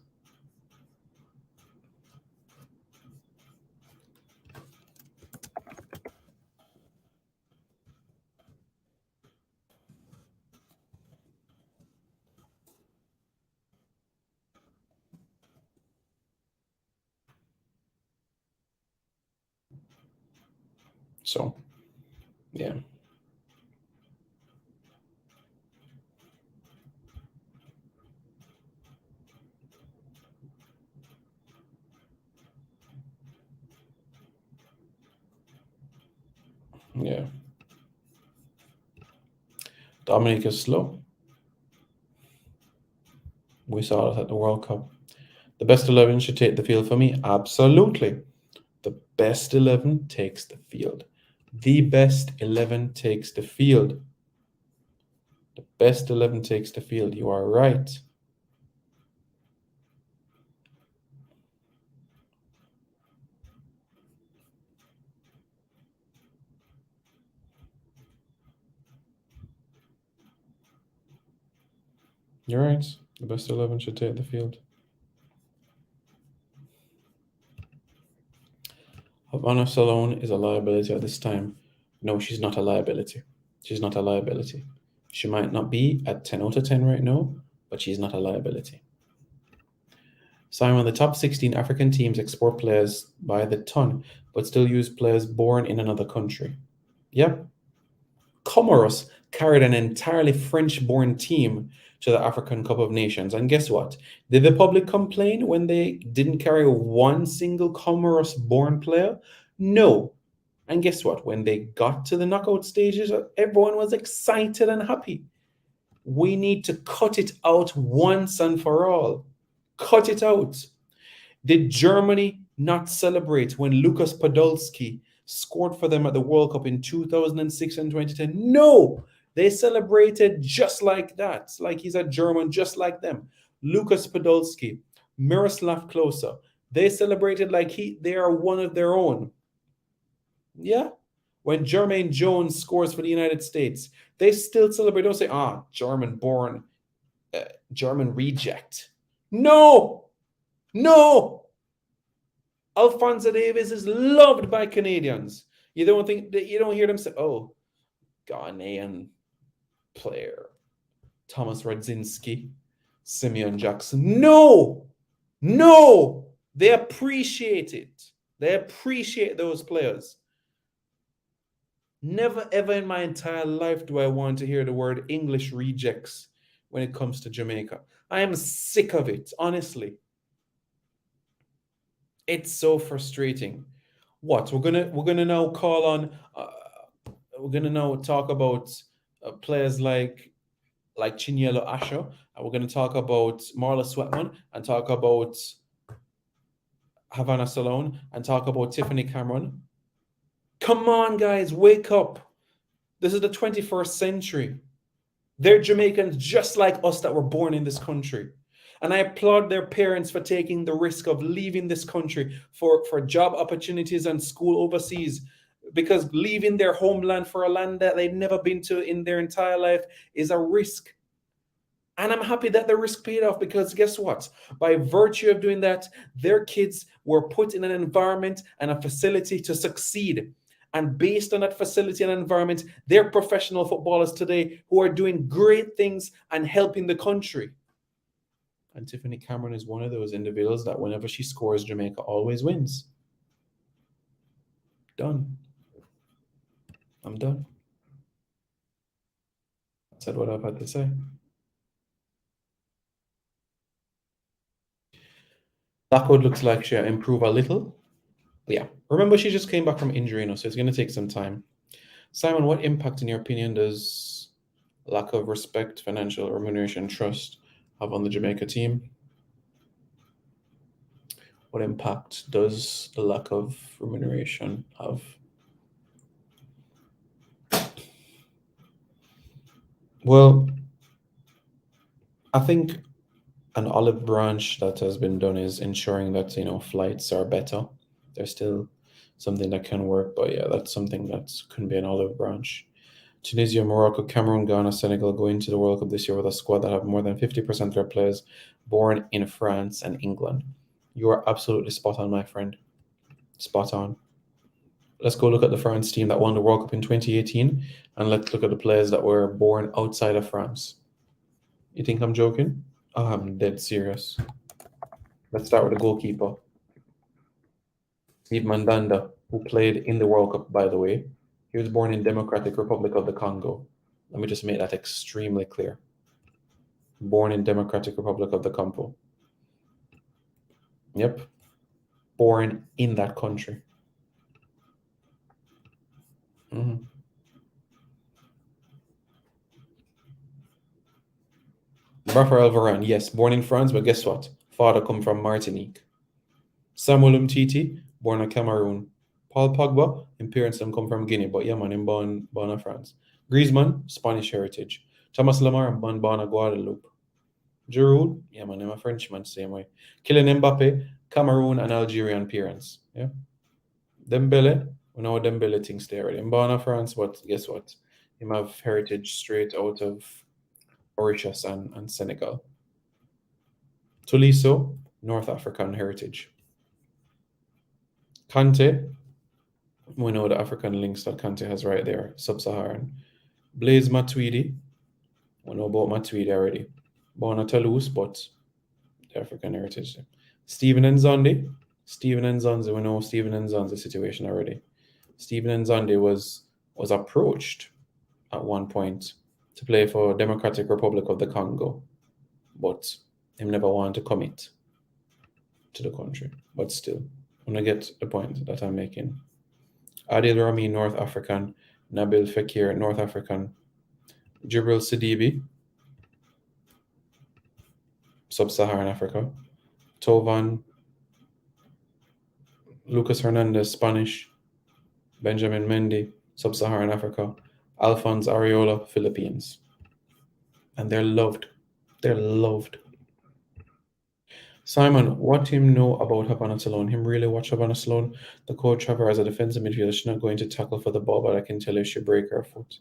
So, yeah. Yeah. Dominic is slow. We saw it at the World Cup. The best 11 should take the field for me. Absolutely. The best 11 takes the field. The best 11 takes the field. The best 11 takes the field. You are right. You're right. The best 11 should take the field. Havana Salone is a liability at this time. No, she's not a liability. She's not a liability. She might not be at 10 out of 10 right now, but she's not a liability. Simon, the top 16 African teams export players by the ton, but still use players born in another country. Yep. Comoros carried an entirely French born team to the African Cup of Nations. And guess what? Did the public complain when they didn't carry one single Comoros born player? No. And guess what? When they got to the knockout stages, everyone was excited and happy. We need to cut it out once and for all. Cut it out. Did Germany not celebrate when Lukas Podolski scored for them at the World Cup in 2006 and 2010? No, they celebrated just like that, like he's a German, just like them. Lukas Podolski, Miroslav Klose, they celebrated like they are one of their own. Yeah. When Jermaine Jones scores for the United States, they still celebrate. Don't say, German born, German reject. No, no. Alphonso Davies is loved by Canadians. You don't hear them say, "Oh, Ghanaian player, Thomas Radzinski, Simeon Jackson." No, no, they appreciate it. They appreciate those players. Never ever in my entire life do I want to hear the word English rejects when it comes to Jamaica. I am sick of it, honestly. It's so frustrating. What we're gonna now call on? We're gonna now talk about players like Chinyelo Asho, and we're gonna talk about Marla Sweatman, and talk about Havana Salone, and talk about Tiffany Cameron. Come on, guys, wake up! This is the 21st century. They're Jamaicans just like us that were born in this country. And I applaud their parents for taking the risk of leaving this country for job opportunities and school overseas, because leaving their homeland for a land that they've never been to in their entire life is a risk. And I'm happy that the risk paid off, because guess what? By virtue of doing that, their kids were put in an environment and a facility to succeed. And based on that facility and environment, they're professional footballers today who are doing great things and helping the country. And Tiffany Cameron is one of those individuals that whenever she scores, Jamaica always wins. Done. I'm done. I said what I've had to say. Blackwood looks like she'll improve a little. Yeah. Remember, she just came back from injury, so it's going to take some time. Simon, what impact, in your opinion, does lack of respect, financial remuneration, trust have on the Jamaica team? What impact does the lack of remuneration have? Well, I think an olive branch that has been done is ensuring that flights are better. There's still something that can work, but yeah, that's something that can be an olive branch. Tunisia, Morocco, Cameroon, Ghana, Senegal go into the World Cup this year with a squad that have more than 50% of their players born in France and England. You are absolutely spot on, my friend. Spot on. Let's go look at the France team that won the World Cup in 2018, and let's look at the players that were born outside of France. You think I'm joking? Oh, I'm dead serious. Let's start with the goalkeeper. Steve Mandanda, who played in the World Cup, by the way. He was born in Democratic Republic of the Congo. Let me just make that extremely clear. Born in Democratic Republic of the Congo. Yep. Born in that country. Mm-hmm. Raphael Varane, yes, born in France, but guess what? Father come from Martinique. Samuel Umtiti, born in Cameroon. Paul Pogba, his parents come from Guinea, but yeah, man, him born in France. Griezmann, Spanish heritage. Thomas Lemar, born in Guadeloupe. Giroud, yeah, man, I'm a Frenchman, same way. Kylian Mbappe, Cameroon and Algerian parents. Yeah. Dembele, we know Dembele thinks they already. I'm born in France, but guess what? Him have heritage straight out of Mauritius and Senegal. Tuliso, North African heritage. Kante, we know the African links that Kante has right there, sub-Saharan. Blaise Matuidi, we know about Matuidi already. Born at Toulouse, but the African heritage. Stephen Nzonde, we know Stephen Nzonde's situation already. Stephen Nzonde was approached at one point to play for Democratic Republic of the Congo, but him never wanted to commit to the country. But still, when I get the point that I'm making. Adil Rami, North African. Nabil Fekir, North African. Jibril Sidibe, Sub-Saharan Africa. Tovan, Lucas Hernandez, Spanish. Benjamin Mendy, Sub-Saharan Africa. Alphonse Areola, Philippines. And they're loved. They're loved. Simon, what him know about Habana Salone? Him really watch Habana Salone? The coach have her as a defensive midfielder. She's not going to tackle for the ball, but I can tell you she break her foot.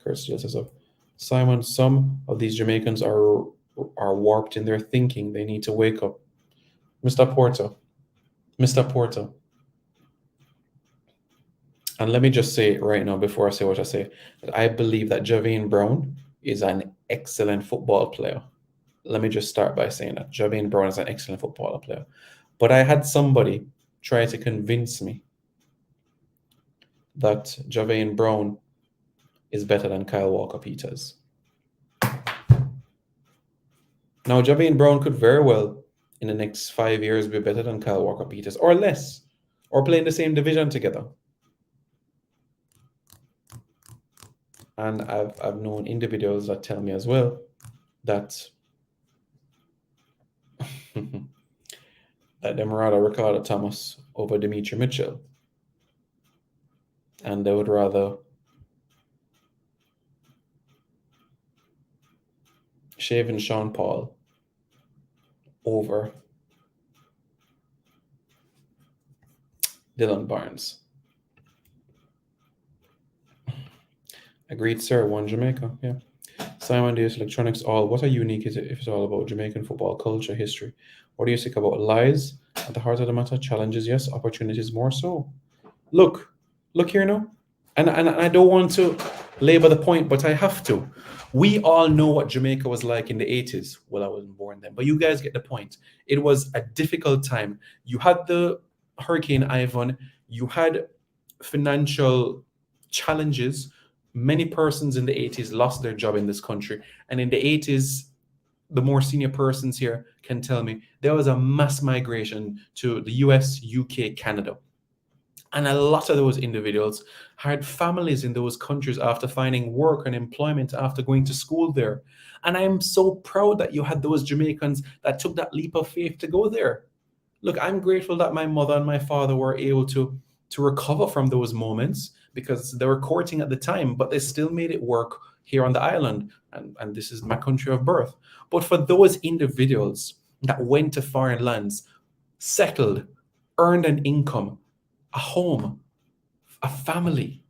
Kurt still says up. Simon, some of these Jamaicans are warped in their thinking. They need to wake up. Mr. Porto. And let me just say right now, before I say what I say, that I believe that Javane Brown is an excellent football player. Let me just start by saying that Javane Brown is an excellent football player. But I had somebody try to convince me that Javane Brown is better than Kyle Walker-Peters. Now, Javane Brown could very well, in the next 5 years, be better than Kyle Walker-Peters, or less, or play in the same division together. And I've known individuals that tell me as well that that them rather Ricardo Thomas over Dimitri Mitchell. And they would rather Shaven Sean Paul over Dylan Barnes. Agreed, sir. One Jamaica. Yeah. Simon Diaz Electronics All. What are unique if it's all about Jamaican football culture, history? What do you think about lies? At the heart of the matter, challenges, yes, opportunities more so. Look, Look here now. And I don't want to labor the point, but I have to. We all know what Jamaica was like in the 80s. Well, I wasn't born then, but you guys get the point. It was a difficult time. You had the Hurricane Ivan, you had financial challenges. Many persons in the 80s lost their job in this country. And in the 80s, the more senior persons here can tell me there was a mass migration to the US, UK, Canada. And a lot of those individuals had families in those countries after finding work and employment after going to school there. And I am so proud that you had those Jamaicans that took that leap of faith to go there. Look, I'm grateful that my mother and my father were able to recover from those moments because they were courting at the time, but they still made it work here on the island. And this is my country of birth. But for those individuals that went to foreign lands, settled, earned an income, a home, a family,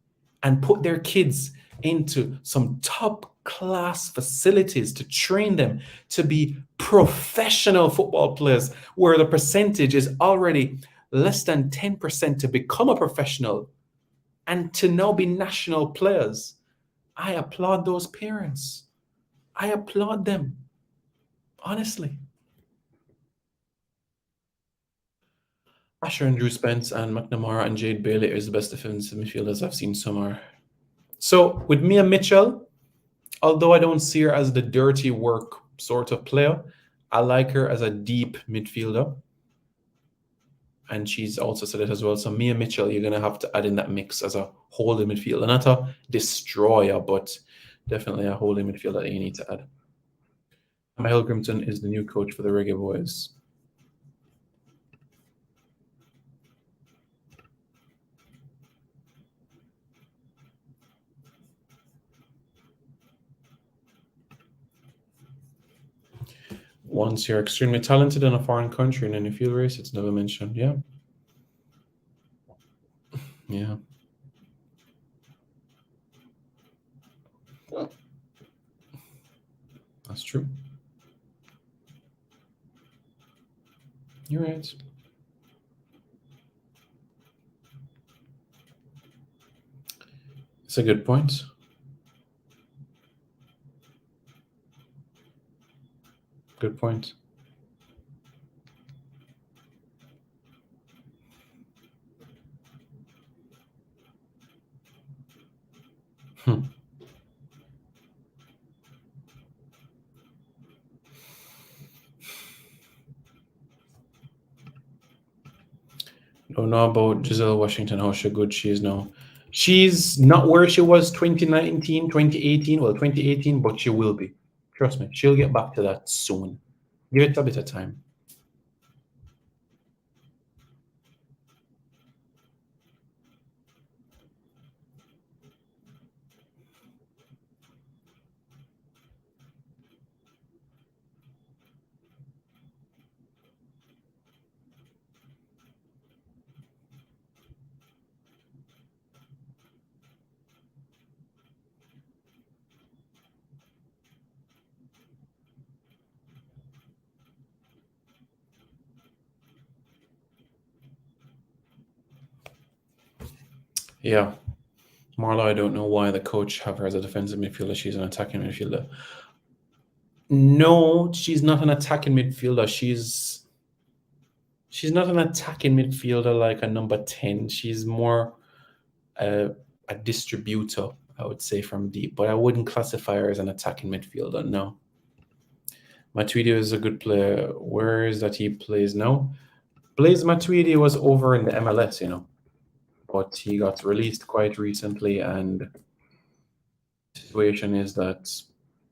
and put their kids into some top class facilities to train them to be professional football players, where the percentage is already less than 10% to become a professional and to now be national players. I applaud those parents. I applaud them, honestly. Asher and Drew Spence and McNamara and Jade Bailey is the best defensive midfielders I've seen so far. So with Mia Mitchell, although I don't see her as the dirty work sort of player, I like her as a deep midfielder. And she's also said it as well. So Mia Mitchell, you're going to have to add in that mix as a holding midfielder. Not a destroyer, but definitely a holding midfielder that you need to add. Michael Grimton is the new coach for the Reggae Boys. Once you're extremely talented in a foreign country and then you feel race, it's never mentioned. Yeah. Yeah. That's true. You're right. It's a good point. Good point. Don't know about Giselle Washington, how good she is now. She's not where she was 2019, 2018. Well, 2018, but she will be. Trust me, she'll get back to that soon. Give it a bit of time. Yeah. Marla, I don't know why the coach have her as a defensive midfielder. She's an attacking midfielder. No, she's not an attacking midfielder. She's not an attacking midfielder like a number 10. She's more a distributor, I would say, from deep. But I wouldn't classify her as an attacking midfielder, no. Matuidi is a good player. Where is that he plays now? Blaise Matuidi was over in the MLS, but he got released quite recently, and the situation is that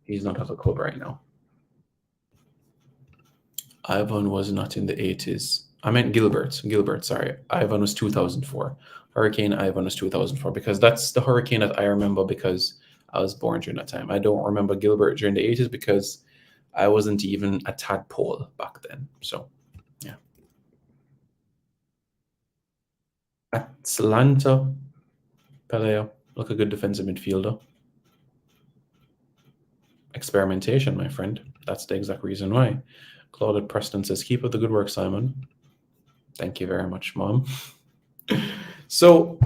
he's not at a club right now. Ivan was not in the 80s. I meant Gilbert. Gilbert, sorry. Ivan was 2004. Hurricane Ivan was 2004 because that's the hurricane that I remember because I was born during that time. I don't remember Gilbert during the 80s because I wasn't even a tadpole back then. So, yeah. Atlanta, Peleo, look a good defensive midfielder. Experimentation, my friend. That's the exact reason why. Claudette Preston says, keep up the good work, Simon. Thank you very much, Mom. So,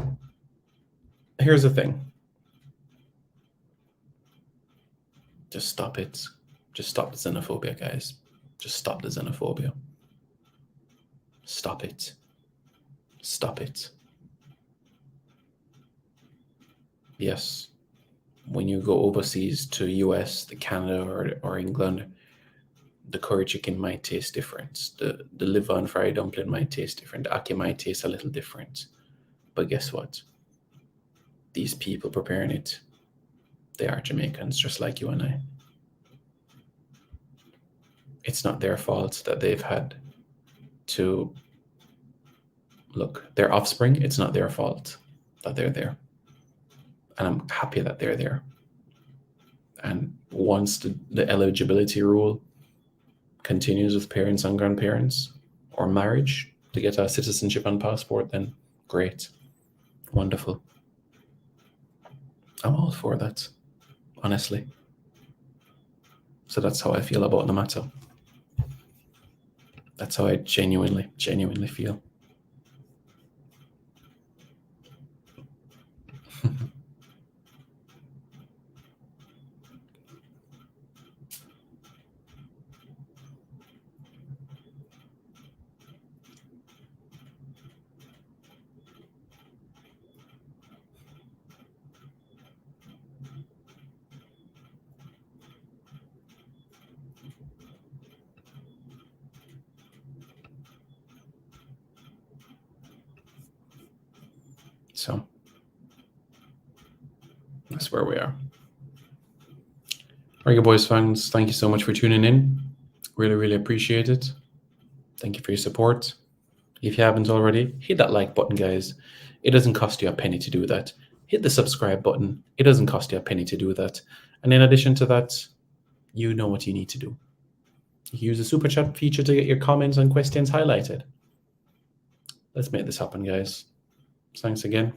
Here's the thing. Just stop it. Just stop the xenophobia, guys. Just stop the xenophobia. Stop it. Stop it. Yes, when you go overseas to US, to Canada, or England, the curry chicken might taste different. The liver and fried dumpling might taste different. The ackee might taste a little different. But guess what? These people preparing it, they are Jamaicans, just like you and I. It's not their fault that they've had to look, their offspring, it's not their fault that they're there. And I'm happy that they're there. And once the eligibility rule continues with parents and grandparents or marriage to get a citizenship and passport, then great. Wonderful. I'm all for that, honestly. So that's how I feel about the matter. That's how I genuinely feel. So that's where we are. Reggae Boys fans, thank you so much for tuning in. Really appreciate it. Thank you for your support. If you haven't already, hit that like button, guys. It doesn't cost you a penny to do that. Hit the subscribe button. It doesn't cost you a penny to do that. And in addition to that, you know what you need to do. You can use the super chat feature to get your comments and questions highlighted. Let's make this happen, guys. Thanks again.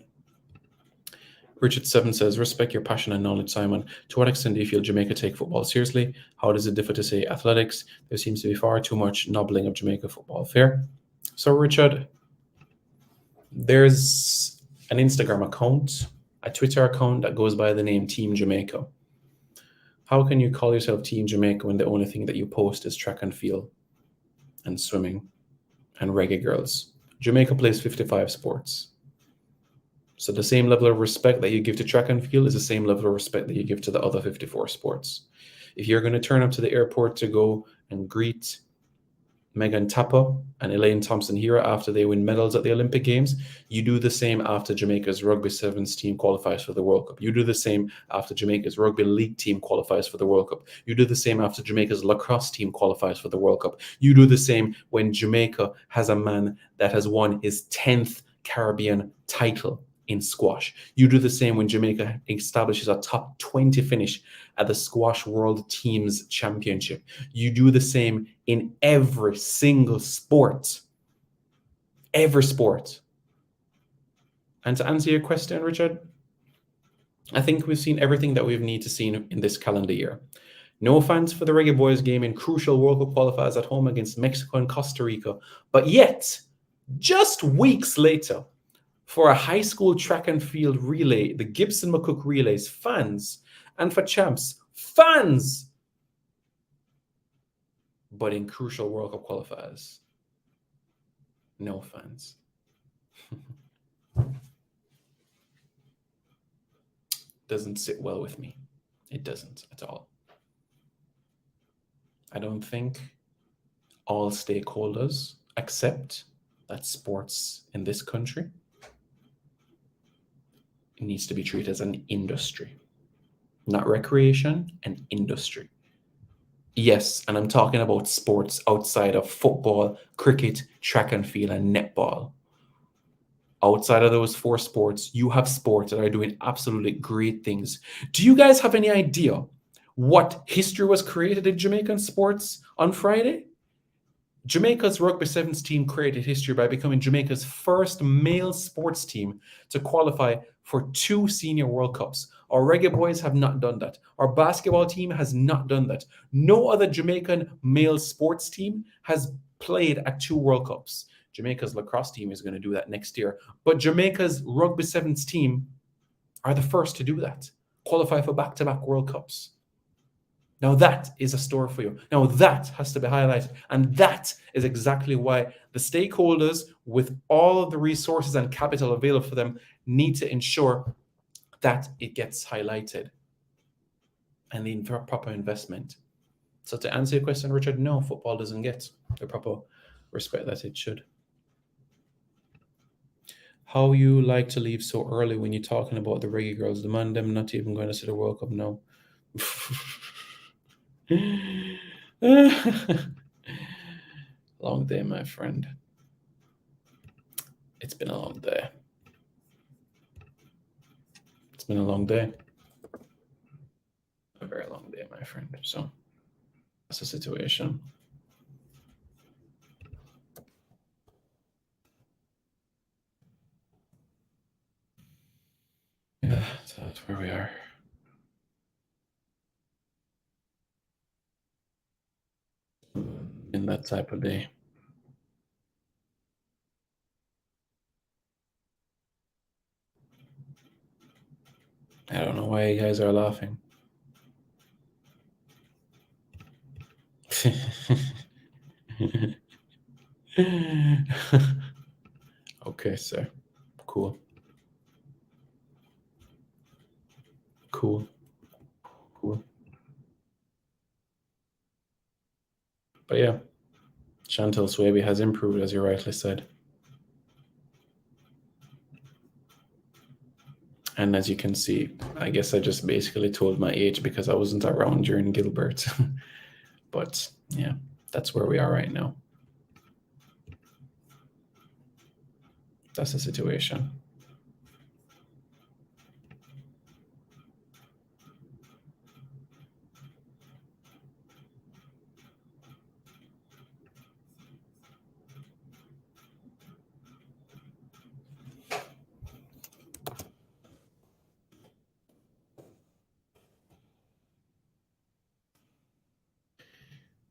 Richard7 says, respect your passion and knowledge, Simon. To what extent do you feel Jamaica take football seriously? How does it differ to, say, athletics? There seems to be far too much nobbling of Jamaica football. Fair? So, Richard, there's an Instagram account, a Twitter account that goes by the name Team Jamaica. How can you call yourself Team Jamaica when the only thing that you post is track and field and swimming and reggae girls? Jamaica plays 55 sports. So the same level of respect that you give to track and field is the same level of respect that you give to the other 54 sports. If you're going to turn up to the airport to go and greet Megan Tapper and Elaine Thompson-Hera after they win medals at the Olympic Games, you do the same after Jamaica's Rugby Sevens team qualifies for the World Cup. You do the same after Jamaica's Rugby League team qualifies for the World Cup. You do the same after Jamaica's lacrosse team qualifies for the World Cup. You do the same when Jamaica has a man that has won his 10th Caribbean title in squash. You do the same when Jamaica establishes a top 20 finish at the Squash World Teams Championship. You do the same in every single sport. Every sport. And to answer your question, Richard, I think we've seen everything that we need to see in this calendar year. No fans for the Reggae Boys game in crucial World Cup qualifiers at home against Mexico and Costa Rica. But yet, just weeks later, for a high school track and field relay, the Gibson McCook Relays, fans, and for champs, fans. But in crucial World Cup qualifiers, no fans. Doesn't sit well with me. It doesn't at all. I don't think all stakeholders accept that sports in this country needs to be treated as an industry, not recreation, an industry. Yes, and I'm talking about sports outside of football, cricket, track and field, and netball. Outside of those four sports, you have sports that are doing absolutely great things. Do you guys have any idea what history was created in Jamaican sports on Friday? Jamaica's Rugby Sevens team created history by becoming Jamaica's first male sports team to qualify for 2 senior World Cups. Our Reggae Boys have not done that. Our basketball team has not done that. No other Jamaican male sports team has played at 2 World Cups. Jamaica's lacrosse team is going to do that next year. But Jamaica's Rugby Sevens team are the first to do that, qualify for back-to-back World Cups. Now that is a story for you. Now that has to be highlighted. And that is exactly why the stakeholders, with all of the resources and capital available for them, need to ensure that it gets highlighted and the proper investment. So to answer your question, Richard, no, football doesn't get the proper respect that it should. How you like to leave so early when you're talking about the reggae girls? Demand them not even going to see the World Cup now. Long day, my friend. It's been a long day. It's been a long day. A very long day, my friend. So that's the situation. Yeah, so that's where we are. In that type of day. I don't know why you guys are laughing. Okay, sir. Cool. Cool. Cool. But yeah, Chantal Swaby has improved, as you rightly said. And as you can see, I guess I just basically told my age because I wasn't around during Gilbert. But yeah, that's where we are right now. That's the situation.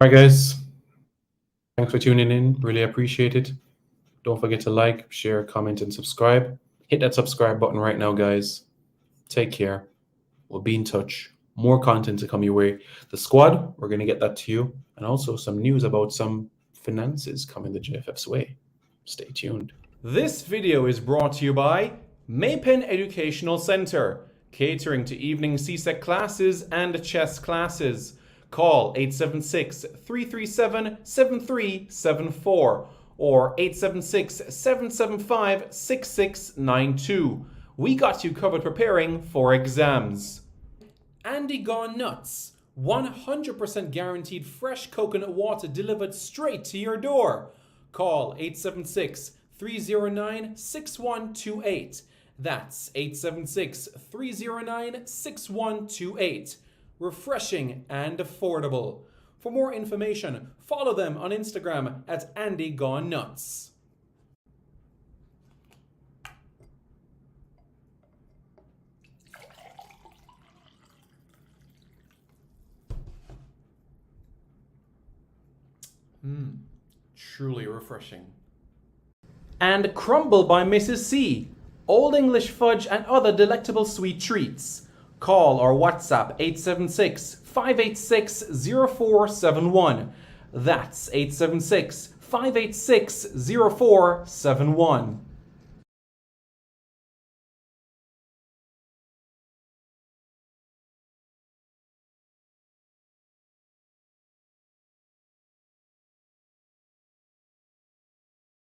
All right, guys. Thanks for tuning in. Really appreciate it. Don't forget to like, share, comment, and subscribe. Hit that subscribe button right now, guys. Take care. We'll be in touch. More content to come your way. The squad, we're going to get that to you. And also some news about some finances coming the JFF's way. Stay tuned. This video is brought to you by Maypen Educational Center, catering to evening CSEC classes and chess classes. Call 876-337-7374 or 876-775-6692. We got you covered preparing for exams. Andy Gone Nuts, 100% guaranteed fresh coconut water delivered straight to your door. Call 876-309-6128. That's 876-309-6128. Refreshing and affordable. For more information, follow them on Instagram at Andy Gone Nuts. Truly refreshing. And Crumble by Mrs. C. Old English fudge and other delectable sweet treats. Call or WhatsApp 876-586-0471. That's 876-586-0471.